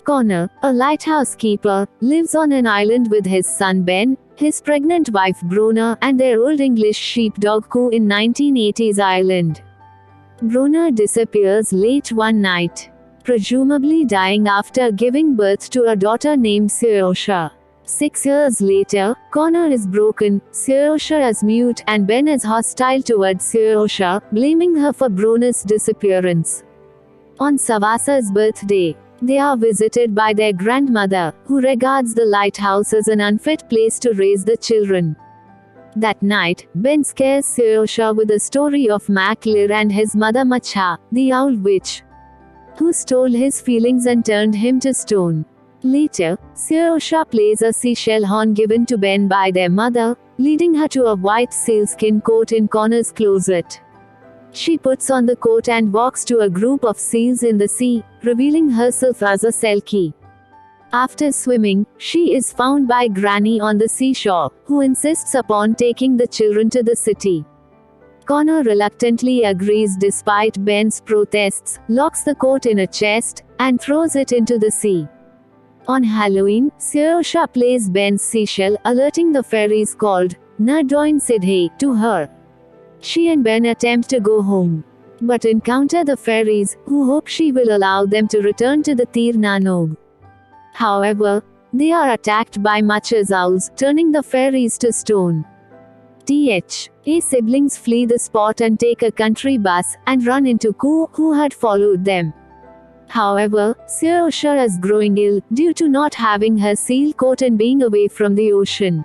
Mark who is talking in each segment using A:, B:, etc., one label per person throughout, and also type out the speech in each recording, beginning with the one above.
A: Connor, a lighthouse keeper, lives on an island with his son Ben, his pregnant wife Bruna, and their Old English sheepdog Coo in 1980s Ireland. Bruna disappears late one night, presumably dying after giving birth to a daughter named Saoirse. 6 years later, Connor is broken, Saoirse is mute, and Ben is hostile towards Saoirse, blaming her for Bruna's disappearance. On Savassa's birthday, they are visited by their grandmother, who regards the lighthouse as an unfit place to raise the children. That night, Ben scares Saoirse with a story of Mac Lir and his mother Macha, the owl witch, who stole his feelings and turned him to stone. Later, Saoirse plays a seashell horn given to Ben by their mother, leading her to a white sealskin coat in Connor's closet. She puts on the coat and walks to a group of seals in the sea, revealing herself as a Selkie. After swimming, she is found by Granny on the seashore, who insists upon taking the children to the city. Connor reluctantly agrees despite Ben's protests, locks the coat in a chest, and throws it into the sea. On Halloween, Saoirse plays Ben's seashell, alerting the fairies called Nardoin Sidhe to her. She and Ben attempt to go home, but encounter the fairies, who hope she will allow them to return to the Tir na Nog. However, they are attacked by Macha's owls, turning the fairies to stone. Siblings flee the spot and take a country bus, and run into Coo, who had followed them. However, Saoirse is growing ill, due to not having her seal coat and being away from the ocean.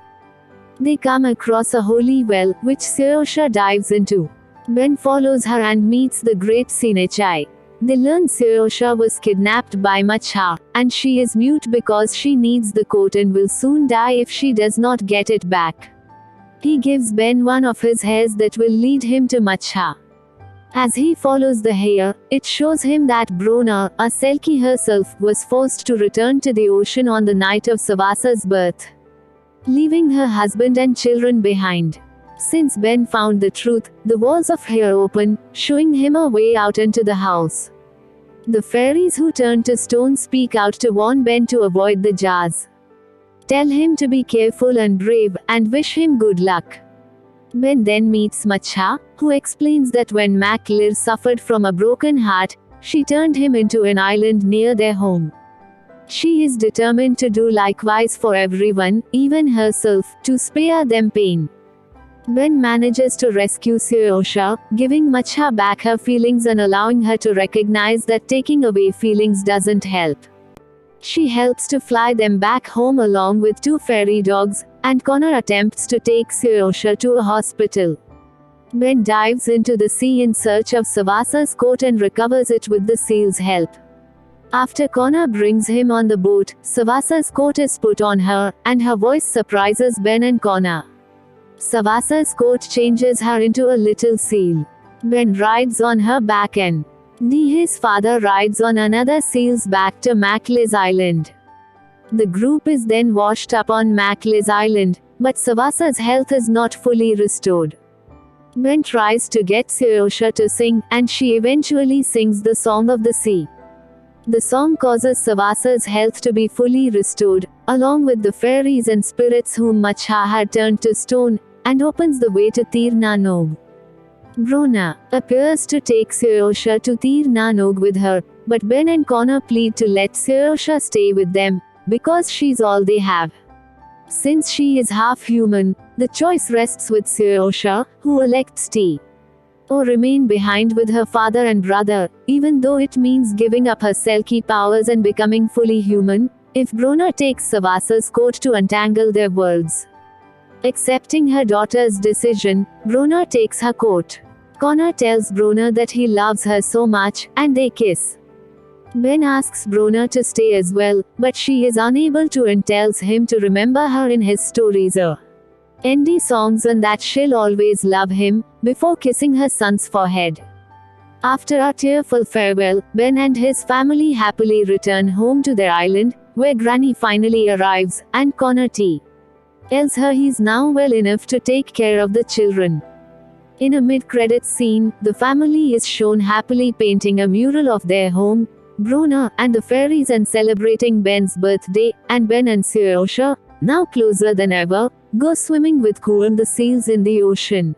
A: They come across a holy well, which Saoirse dives into. Ben follows her and meets the great Sinechai. They learn Saoirse was kidnapped by Macha, and she is mute because she needs the coat and will soon die if she does not get it back. He gives Ben one of his hairs that will lead him to Macha. As he follows the hair, it shows him that Bruna, a Selkie herself, was forced to return to the ocean on the night of Savassa's birth, leaving her husband and children behind. Since Ben found the truth, the walls of hair open, showing him a way out into the house. The fairies who turn to stone speak out to warn Ben to avoid the jars, tell him to be careful and brave, and wish him good luck. Ben then meets Macha, who explains that when Mac Lir suffered from a broken heart, she turned him into an island near their home. She is determined to do likewise for everyone, even herself, to spare them pain. Ben manages to rescue Saoirse, giving Macha back her feelings and allowing her to recognize that taking away feelings doesn't help. She helps to fly them back home along with 2 fairy dogs, and Connor attempts to take Saoirse to a hospital. Ben dives into the sea in search of Savassa's coat and recovers it with the seal's help. After Connor brings him on the boat, Savassa's coat is put on her, and her voice surprises Ben and Connor. Savassa's coat changes her into a little seal. Ben rides on her back and his father rides on another seal's back to Mac Lir's island. The group is then washed up on Mac Lir's island, but Savassa's health is not fully restored. Ben tries to get Saoirse to sing, and she eventually sings the Song of the Sea. The song causes Savassa's health to be fully restored, along with the fairies and spirits whom Macha had turned to stone, and opens the way to Tir na Nog. Bruna appears to take Saoirse to Tir na Nog with her, but Ben and Connor plead to let Saoirse stay with them, because she's all they have. Since she is half human, the choice rests with Saoirse, who elects or remain behind with her father and brother, even though it means giving up her Selkie powers and becoming fully human, if Bruna takes Savassa's coat to untangle their worlds. Accepting her daughter's decision, Bruna takes her coat. Connor tells Bruna that he loves her so much, and they kiss. Ben asks Bruna to stay as well, but she is unable to and tells him to remember her in his stories. Andy songs and that she'll always love him, before kissing her son's forehead. After a tearful farewell, Ben and his family happily return home to their island, where Granny finally arrives, and Connor tells her he's now well enough to take care of the children. In a mid-credits scene, the family is shown happily painting a mural of their home, Bruna and the fairies and celebrating Ben's birthday, and Ben and Saoirse, now closer than ever, go swimming with Coo and the seals in the ocean.